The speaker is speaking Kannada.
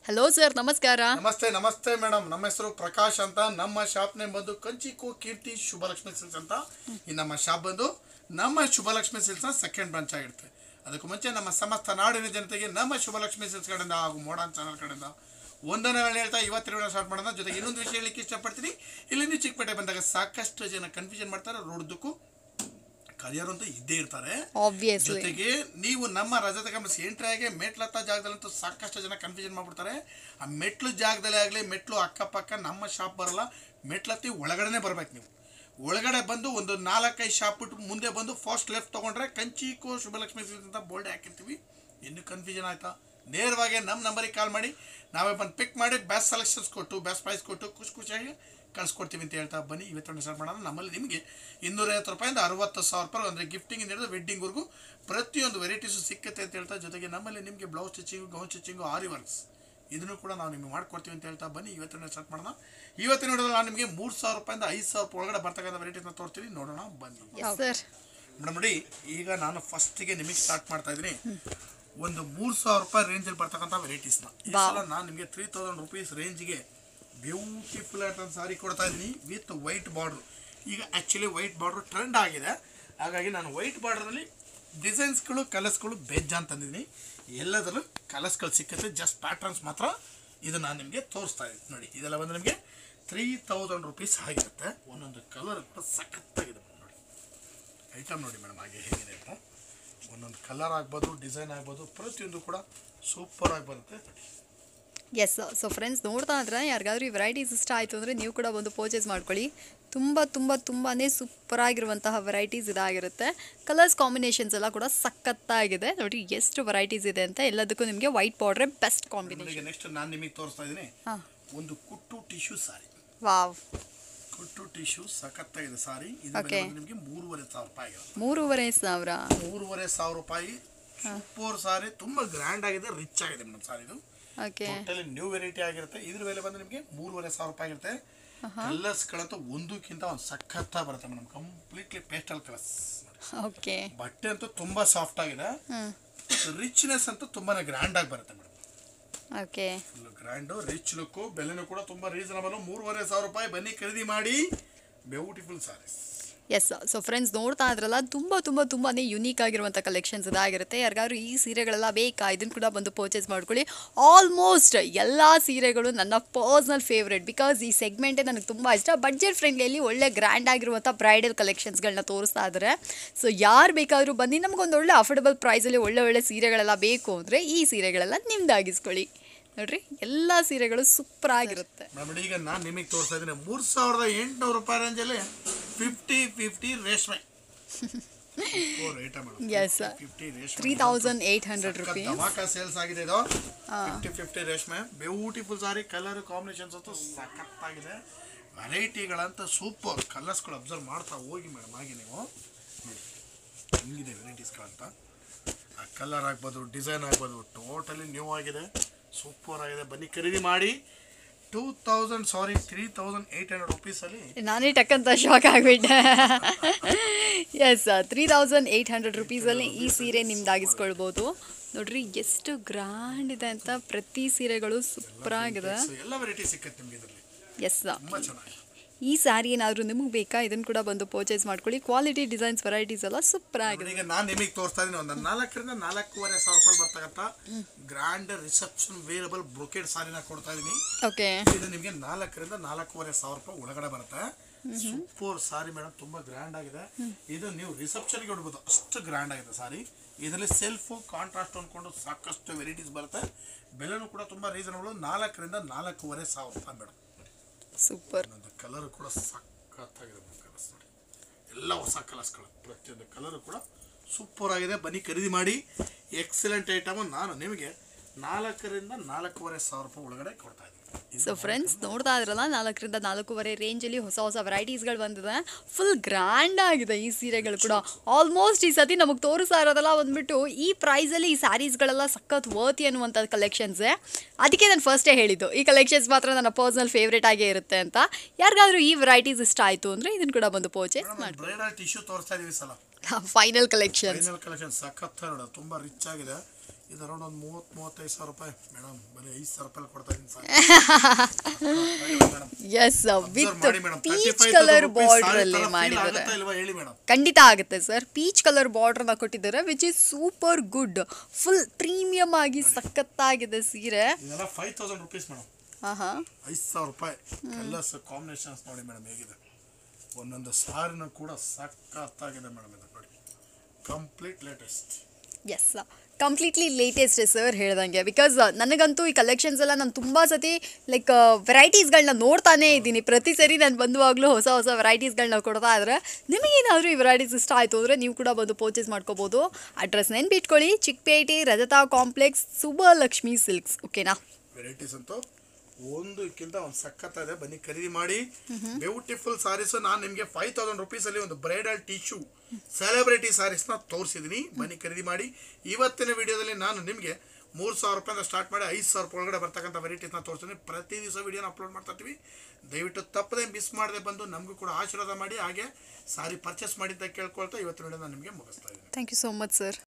ಹಲೋ ಸರ್, ನಮಸ್ಕಾರ. ನಮಸ್ತೆ ನಮಸ್ತೆ ಮೇಡಮ್. ನಮ್ಮ ಹೆಸರು ಪ್ರಕಾಶ್ ಅಂತ. ನಮ್ಮ ಶಾಪ್ ನೇಮ್ ಬಂದು ಕಂಚಿಕೋ ಕೀರ್ತಿ ಶುಭಲಕ್ಷ್ಮಿ ಸಿಲ್ಸ್ ಅಂತ. ಈ ನಮ್ಮ ಶಾಪ್ ಬಂದು ನಮ್ಮ ಶುಭಲಕ್ಷ್ಮಿ ಸಿಲ್ಸ್ ನ ಸೆಕೆಂಡ್ ಬ್ರಾಂಚ್ ಆಗಿರುತ್ತೆ. ಅದಕ್ಕೂ ಮುಂಚೆ ನಮ್ಮ ಸಮಸ್ತ ನಾಡಿನ ಜನತೆಗೆ ನಮ್ಮ ಶುಭಲಕ್ಷ್ಮಿ ಸಿಲ್ಸ್ ಕಡೆಯಿಂದ ಹಾಗೂ ಮೋಡರ್ನ್ ಚಾನಲ್ ಕಡೆಯಿಂದ ಒಂದನ್ನು ಹೇಳ್ತಾ ಇವತ್ತಿನ ಸ್ಟಾರ್ಟ್ ಮಾಡೋಣ. ಜೊತೆಗೆ ಇನ್ನೊಂದು ವಿಷಯ ಹೇಳಲಿಕ್ಕೆ ಇಷ್ಟಪಡ್ತೀನಿ. ಇಲ್ಲಿ ನೀವು ಚಿಕ್ಕಪೇಟೆ ಬಂದಾಗ ಸಾಕಷ್ಟು ಜನ ಕನ್ಫ್ಯೂಷನ್ ಮಾಡ್ತಾರೆ. ರೋಡ್ದಕ್ಕೂ ಕರಿಯರ್ ಅಂತ ಇದ್ದೇ ಇರ್ತಾರೆ. ಜೊತೆಗೆ ನೀವು ನಮ್ಮ ರಜತ ಕಂಪನಿ ಎಂಟ್ರಿ ಆಗಿ ಮೆಟ್ಲತ್ತ ಜಾಗದಲ್ಲಂತೂ ಸಾಕಷ್ಟು ಜನ ಕನ್ಫ್ಯೂಷನ್ ಮಾಡ್ಬಿಡ್ತಾರೆ. ಆ ಮೆಟ್ಲು ಜಾಗದಲ್ಲೇ ಆಗಲಿ, ಮೆಟ್ಲು ಅಕ್ಕಪಕ್ಕ ನಮ್ಮ ಶಾಪ್ ಬರಲ್ಲ, ಮೆಟ್ಲತ್ತಿ ಒಳಗಡೆನೆ ಬರ್ಬೇಕು. ನೀವು ಒಳಗಡೆ ಬಂದು ಒಂದು 4-5 ಶಾಪ್ ಬಿಟ್ಟು ಮುಂದೆ ಬಂದು ಫಸ್ಟ್ ಲೆಫ್ಟ್ ತೊಗೊಂಡ್ರೆ ಕಂಚಿಕೋ ಶುಭಲಕ್ಷ್ಮಿ ಸಿಲ್ಸ್ ಅಂತ ಬೋರ್ಡ್ ಹಾಕಿರ್ತೀವಿ. ಇನ್ನೂ ಕನ್ಫ್ಯೂಷನ್ ಆಯ್ತಾ, ನೇರವಾಗಿ ನಮ್ಮ ನಂಬರಿಗೆ ಕಾಲ್ ಮಾಡಿ, ನಾವೇ ಬಂದು ಪಿಕ್ ಮಾಡಿ ಬೆಸ್ಟ್ ಸೆಲೆಕ್ಷನ್ಸ್ ಕೊಟ್ಟು ಬೆಸ್ಟ್ ಪ್ರೈಸ್ ಕೊಟ್ಟು ಖುಷಿಯಾಗಿ ಕಳಿಸ್ಕೊಡ್ತೀವಿ ಅಂತ ಹೇಳ್ತಾ ಬನ್ನಿ. ಇವತ್ತು ಸ್ಟಾರ್ಟ್ ಮಾಡೋಣ. ನಮ್ಮಲ್ಲಿ ನಿಮಗೆ 250 ರೂಪಾಯಿಂದ 60,000 ರೂಪಾಯಿ ಅಂದರೆ ಗಿಫ್ಟಿಂಗ್ ಹಿಡಿದು ವೆಡ್ಡಿಂಗ್ವರೆಗೂ ಪ್ರತಿಯೊಂದು ವೆರೈಟೀಸು ಸಿಕ್ಕತ್ತೆ ಅಂತ ಹೇಳ್ತಾ, ಜೊತೆಗೆ ನಮ್ಮಲ್ಲಿ ನಿಮಗೆ ಬ್ಲೌಸ್ ಸ್ಟಿಚಿಂಗು, ಗೌನ್ ಸ್ಟಿಚಿಂಗು, ಆರಿ ವರ್ಕ್ಸ್ ಇದನ್ನು ಕೂಡ ನಾವು ನಿಮಗೆ ಮಾಡ್ಕೊಡ್ತೀವಿ ಅಂತ ಹೇಳ್ತಾ ಬನ್ನಿ. ಇವತ್ತಿನ ಸ್ಟಾರ್ಟ್ ಮಾಡೋಣ. ಇವತ್ತಿನ ನೋಡಿದ್ರೆ ನಾನು ನಿಮಗೆ 3,000 ರೂಪಾಯಿಂದ 5,000 ರೂಪಾಯಿ ಒಳಗಡೆ ಬರ್ತಕ್ಕಂಥ ವೆರೈಟೀಸ್ನ ತೋರಿಸ್ತೀವಿ. ನೋಡೋಣ ಬನ್ನಿ ಮೇಡಮ್. ನೋಡಿ, ಈಗ ನಾನು ಫಸ್ಟಿಗೆ ನಿಮಗೆ ಸ್ಟಾರ್ಟ್ ಮಾಡ್ತಾ ಇದ್ದೀನಿ. ಒಂದು 3,000 ರೂಪಾಯಿ ರೇಂಜಲ್ಲಿ ಬರ್ತಕ್ಕಂಥ ವೆರೈಟೀಸ್ನ ಈ ಸಲ ನಾನು ನಿಮಗೆ 3,000 ರೂಪೀಸ್ ರೇಂಜ್ಗೆ ಬ್ಯೂಟಿಫುಲ್ ಆದ ಸಾರಿ ಕೊಡ್ತಾ ಇದ್ದೀನಿ ವಿತ್ ವೈಟ್ ಬಾರ್ಡ್ರು. ಈಗ ಆ್ಯಕ್ಚುಲಿ ವೈಟ್ ಬಾರ್ಡ್ರು ಟ್ರೆಂಡ್ ಆಗಿದೆ. ಹಾಗಾಗಿ ನಾನು ವೈಟ್ ಬಾರ್ಡ್ರಲ್ಲಿ ಡಿಸೈನ್ಸ್ಗಳು, ಕಲರ್ಸ್ಗಳು ಬೇಜಾನ್ ತಂದಿದ್ದೀನಿ. ಎಲ್ಲದರಲ್ಲೂ ಕಲರ್ಸ್ಗಳು ಸಿಕ್ಕತ್ತೆ, ಜಸ್ಟ್ ಪ್ಯಾಟ್ರನ್ಸ್ ಮಾತ್ರ ಇದು ನಾನು ನಿಮಗೆ ತೋರಿಸ್ತಾ ಇದ್ದೀನಿ. ನೋಡಿ, ಇದೆಲ್ಲ ಬಂದು ನಿಮಗೆ 3,000 ರೂಪೀಸ್ ಆಗಿರುತ್ತೆ. ಒಂದೊಂದು ಕಲರ್ ಕೂಡ ಸಖತ್ತಾಗಿದೆ ನೋಡಿ. ಐಟಮ್ ನೋಡಿ ಮೇಡಮ್ ಹಾಗೆ ಹೇಗಿದೆ ಅಂತ. ಒಂದೊಂದು ಕಲರ್ ಆಗ್ಬೋದು, ಡಿಸೈನ್ ಆಗ್ಬೋದು, ಪ್ರತಿಯೊಂದು ಕೂಡ ಸೂಪರ್ ಆಗಿ ಬರುತ್ತೆ. ಎಸ್. ಸೊ ಫ್ರೆಂಡ್ಸ್, ನೋಡ್ತಾ ಇದ್ರೆ ಯಾರಿಗಾದ್ರೂ ಈ ವೆರೈಟೀಸ್ ಇಷ್ಟ ಆಯಿತು ಅಂದರೆ ನೀವು ಕೂಡ ಒಂದು ಪರ್ಚೇಸ್ ಮಾಡ್ಕೊಳ್ಳಿ. ತುಂಬಾ ಸೂಪರ್ ಆಗಿರುವಂತಹ ವೆರೈಟೀಸ್ ಇದಾಗಿರುತ್ತೆ. ಕಲರ್ಸ್ ಕಾಂಬಿನೇಷನ್ಸ್ ಎಲ್ಲ ಕೂಡ ಸಖತ್ತಾಗಿದೆ. ನೋಡಿ ಎಷ್ಟು ವೆರೈಟೀಸ್ ಇದೆ ಅಂತ. ಎಲ್ಲದಕ್ಕೂ ನಿಮಗೆ ವೈಟ್ ಬಾರ್ಡ್ರೆ ಬೆಸ್ಟ್ ಕಾಂಬಿನೇಷನ್. ನೆಕ್ಸ್ಟ್ ನಾನು ನಿಮಗೆ ತೋರಿಸ್ತಾ ಇದ್ದೀನಿ ಒಂದು ಕುಟ್ಟು ಟಿಶ್ಯೂ ಸಾರಿ. ವಾವ್, ಕುಟ್ಟು ಟಿಶ್ಯೂ ಸಖತ್ತಾಗಿದೆ ಸಾರಿ. ಇದು ನಿಮಗೆ 3,500 ರೂಪಾಯಿ. 3,500 ರೂಪಾಯಿ. ಸೂಪರ್ ಸಾರಿ, ತುಂಬಾ ಗ್ರ್ಯಾಂಡ್ ಆಗಿದೆ, ರಿಚ್ ಆಗಿದೆ ಮೇಡಮ್ ಸಾರಿ. ಇದು ಟೋಟಲಿ ನ್ಯೂ ವೆರೈಟಿ ಆಗಿರುತ್ತೆ. ಇದ್ರ ಬೆಲೆ ಬಂದು ನಿಮಗೆ 3,500 ರೂಪಾಯಿ ಆಗಿರುತ್ತೆ. ಕಲರ್ಸ್ಗಳಂತೂ ಒಂದಕ್ಕಿಂತ ಒಂದು ಸಖತ್ತ ಬರುತ್ತೆ madam. Completely pastel colours. Okay. ಬಟ್ಟೆ ಅಂತೂ ತುಂಬಾ ಸಾಫ್ಟ್ ಆಗಿದೆ. ರಿಚ್ನೆಸ್ ಅಂತೂ ತುಂಬಾನೇ ಗ್ರ್ಯಾಂಡ್ ಆಗಿ ಬರುತ್ತೆ madam. Okay. Grand, rich look, ಬೆಲೆನೂ ಕೂಡ ತುಂಬಾ ರೀಸನಬಲ್. 3,500 ರೂಪಾಯಿ. ಬನ್ನಿ ಖರೀದಿ ಮಾಡಿ. Beautiful saris. Yes. So friends, ನೋಡ್ತಾ ಇದ್ರಲ್ಲ ತುಂಬಾ ಯುನೀಕ್ ಆಗಿರುವಂಥ ಕಲೆಕ್ಷನ್ಸ್ ಇದಾಗಿರುತ್ತೆ. ಯಾರಿಗಾದ್ರೂ ಈ ಸೀರೆಗಳೆಲ್ಲ ಬೇಕಾ, ಇದನ್ನು ಕೂಡ ಬಂದು ಪರ್ಚೇಸ್ ಮಾಡ್ಕೊಳ್ಳಿ. ಆಲ್ಮೋಸ್ಟ್ ಎಲ್ಲ ಸೀರೆಗಳು ನನ್ನ ಪರ್ಸ್ನಲ್ ಫೇವ್ರೇಟ್. ಬಿಕಾಸ್ ಈ ಸೆಗ್ಮೆಂಟೇ ನನಗೆ ತುಂಬ ಇಷ್ಟ. ಬಡ್ಜೆಟ್ ಫ್ರೆಂಡ್ಲಿಯಲ್ಲಿ ಒಳ್ಳೆ ಗ್ರ್ಯಾಂಡ್ ಆಗಿರುವಂಥ ಬ್ರೈಡಲ್ ಕಲೆಕ್ಷನ್ಸ್ಗಳನ್ನ ತೋರಿಸ್ತಾ ಇದ್ದಾರೆ. ಸೊ ಯಾರು ಬೇಕಾದರೂ ಬನ್ನಿ, ನಮಗೊಂದು ಒಳ್ಳೆ ಅಫೋರ್ಡಬಲ್ ಪ್ರೈಸಲ್ಲಿ ಒಳ್ಳೆ ಸೀರೆಗಳೆಲ್ಲ ಬೇಕು ಅಂದರೆ ಈ ಸೀರೆಗಳೆಲ್ಲ ನಿಮ್ದಾಗಿಸ್ಕೊಳ್ಳಿ. ನೋಡ್ರಿ, ಎಲ್ಲ ಸೀರೆಗಳು ಸೂಪರ್ ಆಗಿರುತ್ತೆ. ಈಗ ನಾನು ನಿಮಗೆ ತೋರಿಸ್ತಾ ಇದ್ದೀನಿ 3,800 ರೂಪಾಯಿ ರೇಂಜಲ್ಲಿ 50 ರೇಷ್ಮೆ. S, 3,800 rupees. ಧಮಾಕ ಸೇಲ್ಸ್ ಆಗಿದೆ ಇದು. 50 ರೇಷ್ಮೆ ಬ್ಯೂಟಿಫುಲ್ ಸಾರಿ. ಕಲರ್ ಕಾಂಬಿನೇಷನ್ಸ್ ಅಂತೂ ಸಖತ್ತಾಗಿದೆ. ವೆರೈಟಿಗಳಂತ ಸೂಪರ್. ಕಲರ್ಸ್ಗಳು ಅಬ್ಸರ್ವ್ ಮಾಡ್ತಾ ಹೋಗಿ ಮೇಡಮ್. ಹಾಗೆ ನೀವು ನೋಡಿ ಹೆಂಗಿದೆ ವೆರೈಟೀಸ್ಗಳಂತ. ಆ ಕಲರ್ ಆಗ್ಬೋದು, ಡಿಸೈನ್ ಆಗ್ಬೋದು, ಟೋಟಲಿ ನ್ಯೂ ಆಗಿದೆ, ಸೂಪರ್ ಆಗಿದೆ. ಬನ್ನಿ ಖರೀದಿ ಮಾಡಿ. 3,800 ರೂಪೀಸಲ್ಲಿ ನಾನೇ ಟಕ್ಕಂತ ಶಾಕ್ ಆಗಿಬಿಟ್ಟೆ. ಎಸ್, 3,800 ರೂಪೀಸಲ್ಲಿ ಈ ಸೀರೆ ನಿಮ್ದಾಗಿಸ್ಕೊಳ್ಬೋದು. ನೋಡ್ರಿ ಎಷ್ಟು ಗ್ರ್ಯಾಂಡ್ ಇದೆ ಅಂತ. ಪ್ರತಿ ಸೀರೆಗಳು ಸೂಪರ್ ಆಗಿದೆ. ಎಲ್ಲ ವೆರೈಟಿ ಸಿಕ್ಕತ್ತೆ ನಿಮಗೆ ಇದರಲ್ಲಿ. ಎಸ್, ತುಂಬಾ ಚೆನ್ನಾಗಿದೆ. ಈ ಸ್ಯಾರಿ ಏನಾದರೂ ನಿಮಗೆ ಬೇಕಾ, ಇದನ್ನು ಕೂಡ ಬಂದು ಪರ್ಚೇಸ್ ಮಾಡ್ಕೊಳ್ಳಿ. ಕ್ವಾಲಿಟಿ, ಡಿಸೈನ್ಸ್, ವೆರೈಟೀಸ್ ಎಲ್ಲ ಸೂಪರ್ ಆಗಿದೆ. ಈಗ ನಾನು ನಿಮಗೆ ತೋರಿಸ್ತಾ ಇದ್ದೀನಿ ಒಂದು 4,000 ರಿಂದ 4,500 ರೂಪಾಯಿ ಬರ್ತಕ್ಕಂಥ ಗ್ರ್ಯಾಂಡ್ ರಿಸೆಪ್ಷನ್ ವೇರಬಲ್ ಬ್ರೊಕೇಡ್ ಸಾರಿನ ಕೊಡ್ತಾ ಇದ್ದೀನಿ. ಓಕೆ. ಇದು ನಿಮಗೆ 4,000 ರಿಂದ 4,500 ರೂಪಾಯಿ ಒಳಗಡೆ ಬರುತ್ತೆ. ಸೂಪರ್ ಸಾರಿ ಮೇಡಮ್, ತುಂಬಾ ಗ್ರ್ಯಾಂಡ್ ಆಗಿದೆ. ಇದು ನೀವು ರಿಸೆಪ್ಷನ್ಗೆ ಹೊಡ್ಬೋದು, ಅಷ್ಟು ಗ್ರ್ಯಾಂಡ್ ಆಗಿದೆ ಸಾರಿ. ಇದರಲ್ಲಿ ಸೆಲ್ಫು, ಕಾಂಟ್ರಾಸ್ಟ್ ಅಂದ್ಕೊಂಡು ಸಾಕಷ್ಟು ವೆರೈಟೀಸ್ ಬರುತ್ತೆ. ಬೆಲೆನೂ ಕೂಡ ತುಂಬಾ ರೀಸನಬಲ್. 4,000 ರಿಂದ 4,500 ರೂಪಾಯಿ ಮೇಡಮ್. ಸೂಪರ್. ಕಲರ್ ಕೂಡ ಸಖತ್ತಾಗಿದೆ. ಕಲರ್ಸ್ ನೋಡಿ, ಎಲ್ಲ ಹೊಸ ಕಲರ್ಸ್ಗಳು. ಪ್ರತಿಯೊಂದು ಕಲರ್ ಕೂಡ ಸೂಪರ್ ಆಗಿದೆ. ಬನ್ನಿ ಖರೀದಿ ಮಾಡಿ. Excellent item. ನಾನು ನಿಮಗೆ 4,000 ರಿಂದ 4,500 ರೂಪಾಯಿ ಒಳಗಡೆ ಕೊಡ್ತಾ ಇದ್ದೀನಿ. ಸೊ ಫ್ರೆಂಡ್ಸ್, ನೋಡ್ತಾ ಇದ್ರಲ್ಲ 4,000 ರಿಂದ 4,500 ರೇಂಜಲ್ಲಿ ಹೊಸ ವೆರೈಟೀಸ್ಗಳು ಬಂದಿದೆ. ಫುಲ್ ಗ್ರ್ಯಾಂಡ್ ಆಗಿದೆ ಈ ಸೀರೆಗಳು ಕೂಡ. ಆಲ್ಮೋಸ್ಟ್ ಈ ಸತಿ ನಮಗೆ ತೋರಿಸ್ತಾ ಇರೋದಲ್ಲ ಬಂದ್ಬಿಟ್ಟು ಈ ಪ್ರೈಸಲ್ಲಿ ಈ ಸ್ಯಾರೀಸ್ಗಳೆಲ್ಲ ಸಖತ್ ವರ್ತಿ ಅನ್ನುವಂಥ ಕಲೆಕ್ಷನ್ಸೇ. ಅದಕ್ಕೆ ನಾನು ಫಸ್ಟೇ ಹೇಳಿದ್ದು ಈ ಕಲೆಕ್ಷನ್ಸ್ ಮಾತ್ರ ನನ್ನ ಪರ್ಸನಲ್ ಫೇವ್ರೇಟ್ ಆಗೇ ಇರುತ್ತೆ ಅಂತ. ಯಾರಿಗಾದ್ರೂ ಈ ವೆರೈಟೀಸ್ ಇಷ್ಟ ಆಯಿತು ಅಂದರೆ ಇದನ್ನು ಕೂಡ ಬಂದು ಪರ್ಚೇಸ್ ಮಾಡಿ. ಬ್ರೈಡಲ್ ಟಿಶ್ಯೂ ತೋರಿಸ್ತಾ ಇದೀವಿ ಸಲ. ಫೈನಲ್ ಕಲೆಕ್ಷನ್ ಸಖತ್ ನೋಡೋದು, ತುಂಬಾ ರಿಚ್ ಆಗಿದೆ. ಇದು ಅರೌಂಡ್ ಒಂದು 30-35 ಸಾವಿರ ರೂಪಾಯಿ ಮೇಡಮ್. ಬರೀ 5,000 ರೂಪಾಯಿ ಕೊಡ್ತಾ ಇದ್ದೀನಿ sir. Yes with peach colour border ಅಲ್ಲಿ ಮಾಡಿದ್ದಾರೆ. ಹೇಳಿ ಮೇಡಮ್. ಖಂಡಿತ ಆಗುತ್ತೆ ಸರ್. ಪೀಚ್ ಕಲರ್ ಬಾರ್ಡರ್ನ ಕೊಟ್ಟಿದ್ದಾರೆ which is super good. Full premium ಆಗಿ ಸಖತ್ತಾಗಿದೆ ಸೀರೆ. ಇದೆಲ್ಲ 5,000 ರುಪೀಸ್ ಮೇಡಮ್. 5,000 ರೂಪಾಯಿ ಕಲರ್ಸ್ ಕಾಂಬಿನೇಷನ್ಸ್ ನೋಡಿ ಮೇಡಮ್ ಹೇಗಿದೆ. ಒಂದೊಂದು ಸಾರಿನೂ ಕೂಡ ಸಖತ್ತಾಗಿದೆ ಮೇಡಮ್. ಇದು ನೋಡಿ complete latest. Yes completely latest sir ಹೇಳ್ದಂಗೆ. ಬಿಕಾಸ್ ನನಗಂತೂ ಈ ಕಲೆಕ್ಷನ್ಸ್ ಎಲ್ಲ ನಾನು ತುಂಬ ಸತಿ ಲೈಕ್ ವೆರೈಟೀಸ್ಗಳನ್ನ ನೋಡ್ತಾನೇ ಇದ್ದೀನಿ. ಪ್ರತಿ ಸರಿ ನಾನು ಬಂದುವಾಗಲೂ ಹೊಸ ಹೊಸ ವೆರೈಟೀಸ್ಗಳನ್ನ ಕೊಡ್ತಾ ಇದ್ರೆ ನಿಮಗೇನಾದರೂ ಈ ವೆರೈಟೀಸ್ ಇಷ್ಟ ಆಯಿತು ಅಂದರೆ ನೀವು ಕೂಡ ಬಂದು ಪರ್ಚೇಸ್ ಮಾಡ್ಕೋಬೋದು. ಅಡ್ರೆಸ್ ನೆನ್ಪಿಟ್ಕೊಳ್ಳಿ, ಚಿಕ್ಕಪೇಟೆ ರಜತಾ ಕಾಂಪ್ಲೆಕ್ಸ್, ಸುಬ್ಬಲಕ್ಷ್ಮಿ ಸಿಲ್ಕ್ಸ್. ಓಕೆನಾ? ವೆರೈಟೀಸ್ ಅಂತೂ ಒಂದಕ್ಕಿಂತ ಒಂದು ಸಖತ್ತಾಗಿದೆ. ಬನ್ನಿ ಖರೀದಿ ಮಾಡಿ. ಬ್ಯೂಟಿಫುಲ್ ಸಾರೀಸ್ ನಾನು ನಿಮಗೆ 5,000 ರುಪೀಸಲ್ಲಿ ಒಂದು ಬ್ರೈಡಲ್ ಟಿಶ್ಯೂ ಸೆಲೆಬ್ರಿಟಿ ಸಾರೀಸ್ನ ತೋರಿಸಿದ್ದೀನಿ. ಬನ್ನಿ ಖರೀದಿ ಮಾಡಿ. ಇವತ್ತಿನ ವಿಡಿಯೋದಲ್ಲಿ ನಾನು ನಿಮಗೆ 3,000 ರೂಪಾಯಿಂದ ಸ್ಟಾರ್ಟ್ ಮಾಡಿ 5,000 ರೂಪಾಯಿ ಒಳಗಡೆ ಬರ್ತಕ್ಕಂಥ ವೆರೈಟೀಸ್ನ ತೋರಿಸ್ತೀನಿ. ಪ್ರತಿ ದಿವಸ ವಿಡಿಯೋನ ಅಪ್ಲೋಡ್ ಮಾಡ್ತಾ ಇರ್ತೀವಿ. ದಯವಿಟ್ಟು ತಪ್ಪದೆ ಮಿಸ್ ಮಾಡದೆ ಬಂದು ನಮಗೂ ಕೂಡ ಆಶೀರ್ವಾದ ಮಾಡಿ, ಹಾಗೆ ಸಾರಿ ಪರ್ಚೇಸ್ ಮಾಡಿದ್ದ ಕೇಳ್ಕೊಳ್ತಾ ಇವತ್ತಿನ ವಿಡಿಯೋ ನಾನು ನಿಮಗೆ ಮುಗಿಸ್ತಾ ಇದ್ದೀನಿ. Thank you so much sir.